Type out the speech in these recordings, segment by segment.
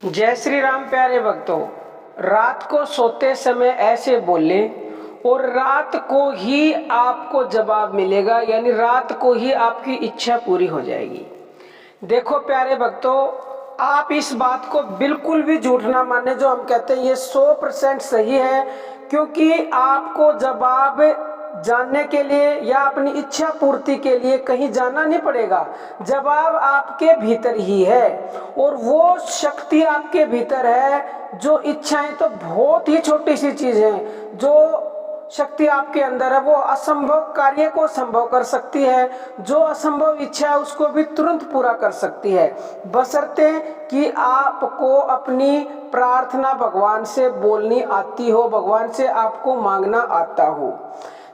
जय श्री राम प्यारे भक्तों। रात को सोते समय ऐसे बोले और रात को ही आपको जवाब मिलेगा, यानी रात को ही आपकी इच्छा पूरी हो जाएगी। देखो प्यारे भक्तों, आप इस बात को बिल्कुल भी झूठ ना माने जो हम कहते हैं, ये 100% सही है। क्योंकि आपको जवाब जानने के लिए या अपनी इच्छा पूर्ति के लिए कहीं जाना नहीं पड़ेगा। जवाब आपके भीतर ही है और वो शक्ति आपके भीतर है। जो इच्छाएं तो बहुत ही छोटी सी चीज है, जो शक्ति आपके अंदर है वो असंभव कार्य को संभव कर सकती है। जो असंभव इच्छा है उसको भी तुरंत पूरा कर सकती है, बशर्ते कि आपको अपनी प्रार्थना भगवान से बोलनी आती हो, भगवान से आपको मांगना आता हो।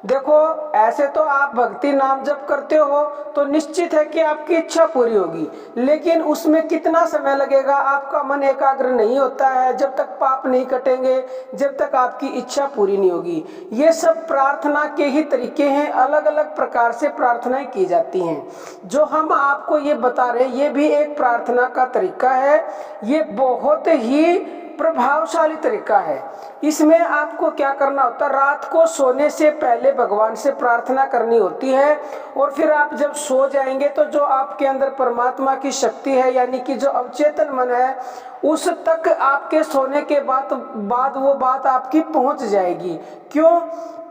देखो, ऐसे तो आप भक्ति नाम जप करते हो तो निश्चित है कि आपकी इच्छा पूरी होगी, लेकिन उसमें कितना समय लगेगा। आपका मन एकाग्र नहीं होता है जब तक पाप नहीं कटेंगे, जब तक आपकी इच्छा पूरी नहीं होगी। ये सब प्रार्थना के ही तरीके हैं, अलग अलग प्रकार से प्रार्थनाएं की जाती हैं। जो हम आपको ये बता रहे हैं ये भी एक प्रार्थना का तरीका है। ये बहुत ही प्रभावशाली तरीका है। इसमें आपको क्या करना होता है, रात को सोने से पहले भगवान से प्रार्थना करनी होती है। और फिर आप जब सो जाएंगे तो जो आपके अंदर परमात्मा की शक्ति है, यानी कि जो अवचेतन मन है, उस तक आपके सोने के बाद वो बात आपकी पहुंच जाएगी। क्यों?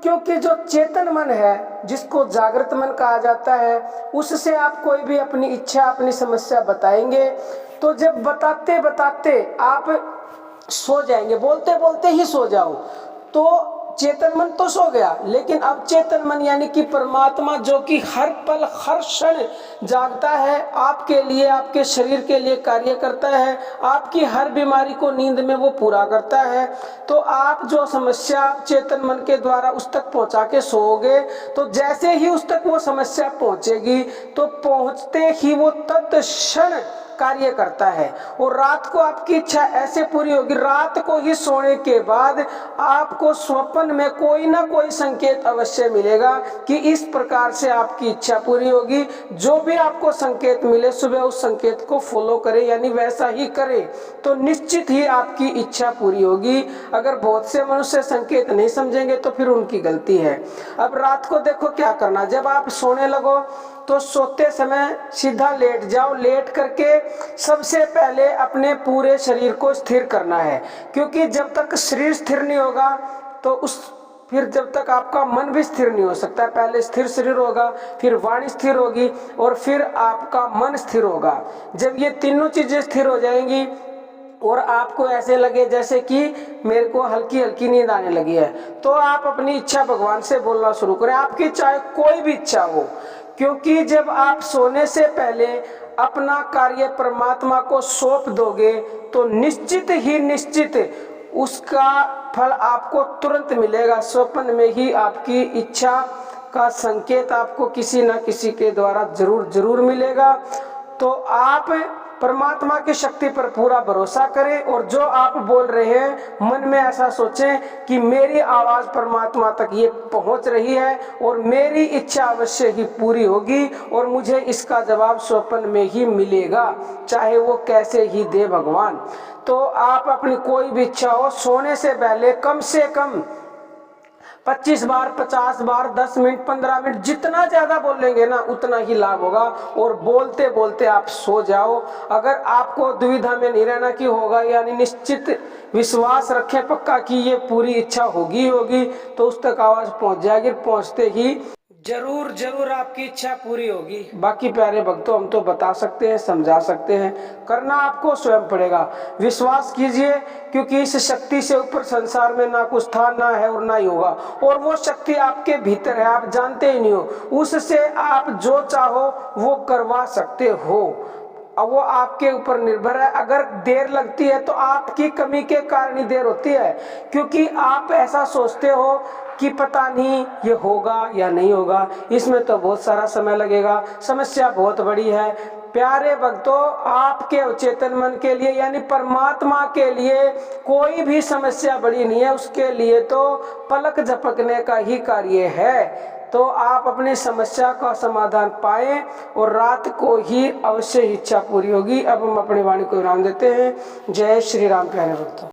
क्योंकि जो चेतन मन है, जिसको जागृत मन कहा जाता है, उससे आप कोई भी अपनी इच्छा, अपनी समस्या बताएंगे तो जब बताते बताते आप सो जाएंगे, बोलते बोलते ही सो जाओ, तो चेतन मन तो सो गया, लेकिन अब चेतन मन यानी कि परमात्मा, जो कि हर पल हर क्षण जागता है, आपके लिए, आपके शरीर के लिए कार्य करता है, आपकी हर बीमारी को नींद में वो पूरा करता है। तो आप जो समस्या चेतन मन के द्वारा उस तक पहुंचा के सोओगे, तो जैसे ही उस तक वो समस्या पहुंचेगी तो पहुंचते ही वो तत्क्षण कार्य करता है। और रात को आपकी इच्छा ऐसे पूरी होगी, रात को ही सोने के बाद आपको स्वप्न में कोई ना कोई संकेत अवश्य मिलेगा कि इस प्रकार से आपकी इच्छा पूरी होगी। जो भी आपको संकेत मिले, सुबह उस संकेत को फॉलो करें, यानी वैसा ही करें, तो निश्चित ही आपकी इच्छा पूरी होगी। अगर बहुत से मनुष्य संकेत नहीं समझेंगे तो फिर उनकी गलती है। अब रात को देखो क्या करना, जब आप सोने लगो तो सोते समय सीधा लेट जाओ। लेट करके सबसे पहले अपने पूरे शरीर को स्थिर करना है, क्योंकि जब तक शरीर स्थिर नहीं होगा तो फिर जब तक आपका मन भी स्थिर नहीं हो सकता। पहले स्थिर शरीर होगा, फिर वाणी स्थिर होगी और फिर आपका मन स्थिर होगा। जब ये तीनों चीजें स्थिर हो जाएंगी और आपको ऐसे लगे जैसे कि मेरे को हल्की हल्की नींद आने लगी है, तो आप अपनी इच्छा भगवान से बोलना शुरू करें, आपकी चाहे कोई भी इच्छा हो। क्योंकि जब आप सोने से पहले अपना कार्य परमात्मा को सौंप दोगे तो निश्चित ही निश्चित उसका फल आपको तुरंत मिलेगा। स्वप्न में ही आपकी इच्छा का संकेत आपको किसी न किसी के द्वारा जरूर मिलेगा। तो आप परमात्मा की शक्ति पर पूरा भरोसा करें और जो आप बोल रहे हैं मन में ऐसा सोचें कि मेरी आवाज परमात्मा तक ये पहुंच रही है और मेरी इच्छा अवश्य ही पूरी होगी और मुझे इसका जवाब स्वप्न में ही मिलेगा, चाहे वो कैसे ही दे भगवान। तो आप अपनी कोई भी इच्छा हो, सोने से पहले कम से कम 25 बार, 50 बार, 10 मिनट, 15 मिनट, जितना ज्यादा बोलेंगे ना उतना ही लाभ होगा। और बोलते बोलते आप सो जाओ। अगर आपको दुविधा में नहीं रहना कि होगा, यानी निश्चित विश्वास रखें पक्का कि ये पूरी इच्छा होगी, तो उस तक आवाज पहुंच जाएगी। पहुंचते ही जरूर आपकी इच्छा पूरी होगी। बाकी प्यारे भक्तों, हम तो बता सकते हैं, समझा सकते हैं, करना आपको स्वयं पड़ेगा। विश्वास कीजिए, क्योंकि इस शक्ति से ऊपर संसार में ना कुछ था, ना है और ना ही होगा। और वो शक्ति आपके भीतर है, आप जानते ही नहीं हो। उससे आप जो चाहो वो करवा सकते हो। अब वो आपके ऊपर निर्भर है। अगर देर लगती है तो आपकी कमी के कारण ही देर होती है, क्योंकि आप ऐसा सोचते हो कि पता नहीं ये होगा या नहीं होगा, इसमें तो बहुत सारा समय लगेगा, समस्या बहुत बड़ी है। प्यारे भक्तों, आपके अवचेतन मन के लिए यानी परमात्मा के लिए कोई भी समस्या बड़ी नहीं है। उसके लिए तो पलक झपकने का ही कार्य है। तो आप अपनी समस्या का समाधान पाएं और रात को ही अवश्य इच्छा पूरी होगी। अब हम अपनी वाणी को विराम देते हैं। जय श्री राम प्यारे भक्तों।